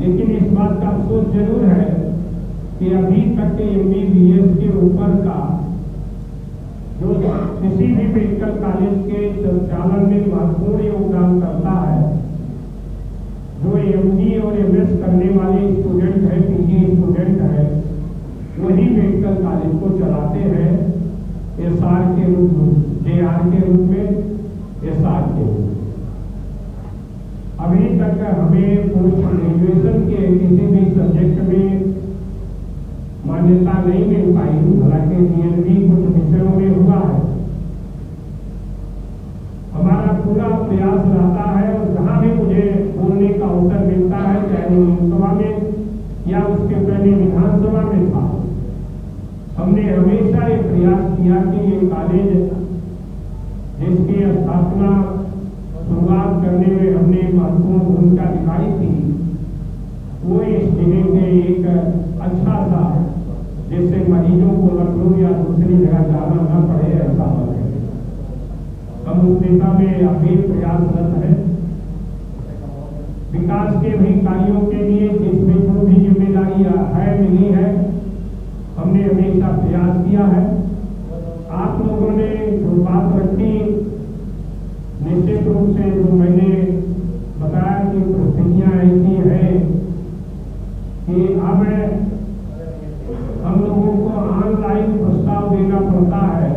लेकिन इस बात का अफसोस जरूर है कि अभी तक के MBBS के ऊपर का जो किसी भी मेडिकल कॉलेज के संचालन में महत्वपूर्ण योगदान करता है, जो MD और MS करने वाले स्टूडेंट है, PG स्टूडेंट है, वही मेडिकल कॉलेज को चलाते हैं SR के रूप में, JR के रूप में, SR के रूप में। अभी तक हमें पोस्ट ग्रेजुएशन के किसी भी सब्जेक्ट में मान्यता नहीं मिल पाई, हालांकि DNB कुछ विषयों में हुआ है। हमारा पूरा प्रयास रहता है और जहां भी मुझे बोलने का अवसर मिलता है, चाहे वो लोकसभा में या उसके पहले विधानसभा में था, हमने हमेशा ये प्रयास किया कि ये कॉलेज जिसकी स्थापना शुरुआत करने में हमने महत्वपूर्ण भूमिका निभाई थी, वो इस जिले के एक अच्छा सा, जिससे मरीजों को लखनऊ या दूसरी जगह जाना न पड़े, ऐसा बने। हम उस दिशा में अभी प्रयासरत हैं। विकास के भी कार्यों के लिए जिसमें जो भी जिम्मेदारी है मिली है, हमने हमेशा प्रयास किया है। आप लोगों ने जो बात रखी, निश्चित रूप से जो मैंने बताया कि परिस्थितियां ऐसी है कि अब हम लोगों को ऑनलाइन प्रस्ताव देना पड़ता है,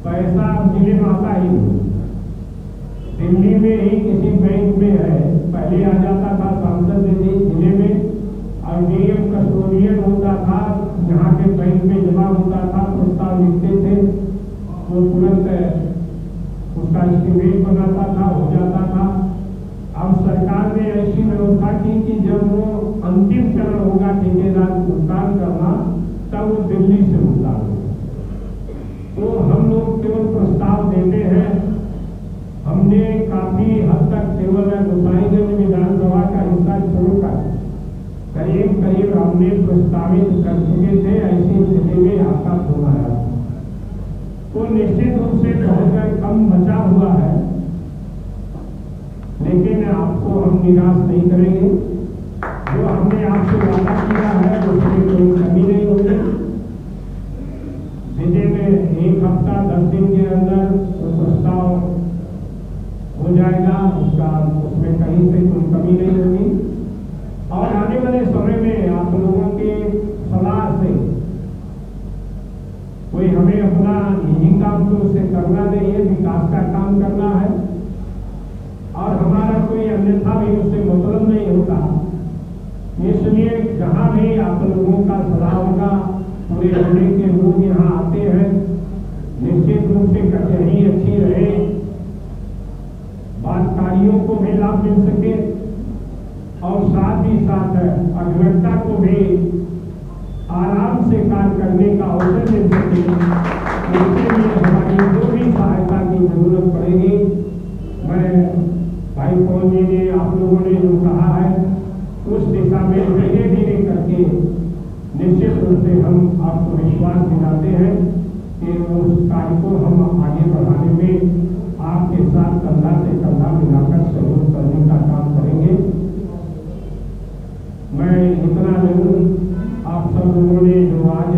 पैसा जिले में आता ही नहीं। दिल्ली में ही किसी बैंक में है, पहले आ जाता था सांसद जिले में, और DM कस्टोडियन होता था, यहाँ के बैंक में जमा होता था, प्रस्ताव लिखते थे, वो तुरंत उसका एस्टीमेट बनाता था, हो जाता था। अब सरकार ने ऐसी व्यवस्था की कि जब वो अंतिम चरण होगा ठेकेदार भुगतान करना, तब वो दिल्ली से भुगतान होगा। तो हम लोग केवल प्रस्ताव देते हैं। हमने काफी हद तक केवल गोसाईगंज विधानसभा का हिस्सा छोड़कर करीब हमने प्रस्तावित कर चुके थे। ऐसी स्थिति में आपका फोन आया, तो निश्चित रूप से बहुत कम बचा हुआ है, लेकिन आपको हम निराश नहीं करेंगे। जो हमने आपसे वादा किया है उसमें कोई कमी नहीं होगी। विजय में 1 हफ्ता 10 दिन के अंदर वो प्रस्ताव हो जाएगा, उसमें कहीं से कोई कमी नहीं होगी। और आने वाले समय में आप लोगों के सलाह से कोई हमें अपना निजी काम तो उससे करना नहीं है, विकास का काम करना है, और हमारा कोई अन्यथा भी उससे मतलब नहीं होता। इसलिए जहां भी आप लोगों का सलाह होगा, पूरे जिले के लोग यहाँ आते हैं, निश्चित रूप से कचहरी अच्छी रहे, बातकारियों को भी लाभ मिल सके, और साथ ही साथ अधिवक्ता को भी आराम से कार्य करने का अवसर मिल सके। इसके लिए हमारी जो भी सहायता की जरूरत पड़ेगी, मैं भाई पवन जी ने, आप लोगों ने जो कहा है, उस दिशा में धीरे धीरे करके निश्चित रूप से हम आपको विश्वास दिलाते हैं कि उस कार्य को हम आगे बढ़ाने में आपके साथ कंधा से कंधा मिलाकर सहयोग करने का काम करेंगे। मैं इतना जरूर आप सब लोगों ने जो आज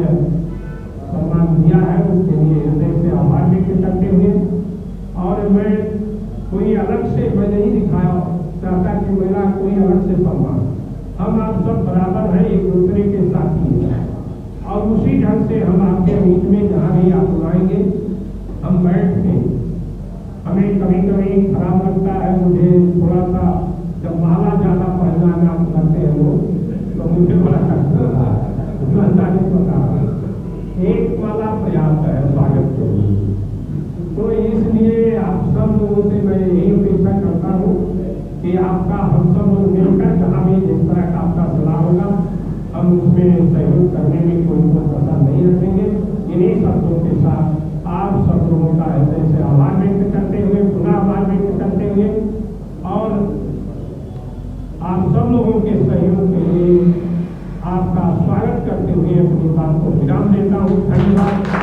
सम्मान दिया है उसके लिए हृदय से आभार व्यक्त करते हुए, और मैं कोई अलग से मैं नहीं दिखाया चाहता कि मेरा कोई अलग से सम्मान, हम आप सब बराबर हैं, एक दूसरे के साथी हैं, और उसी ढंग से हम आपके बीच में जहाँ भी आप बुलाएंगे हम बैठ के, हमें कभी कभी खराब लगता है, मुझे थोड़ा सा जब माला ज्यादा पहनना आप करते हैं लोग, तो मुझे बड़ा कष्ट होता है। एक माला पर्याप्त है स्वागत के लिए। तो इसलिए आप सब लोगों से मैं यही अपेक्षा करता हूँ कि आपका हम सब लोग मिलकर जहाँ भी जिस तरह का आपका सलाह होगा, हम उसमें सहयोग करने में कोई कसर नहीं रखेंगे। इन्हीं शब्दों के साथ आप सब लोगों का हृदय से आभार व्यक्त करते हुए, पुनः आभार व्यक्त करते हुए, और आप सब लोगों के सहयोग के लिए आपका स्वागत करते हुए अपनी बात को विराम देता हूँ। धन्यवाद।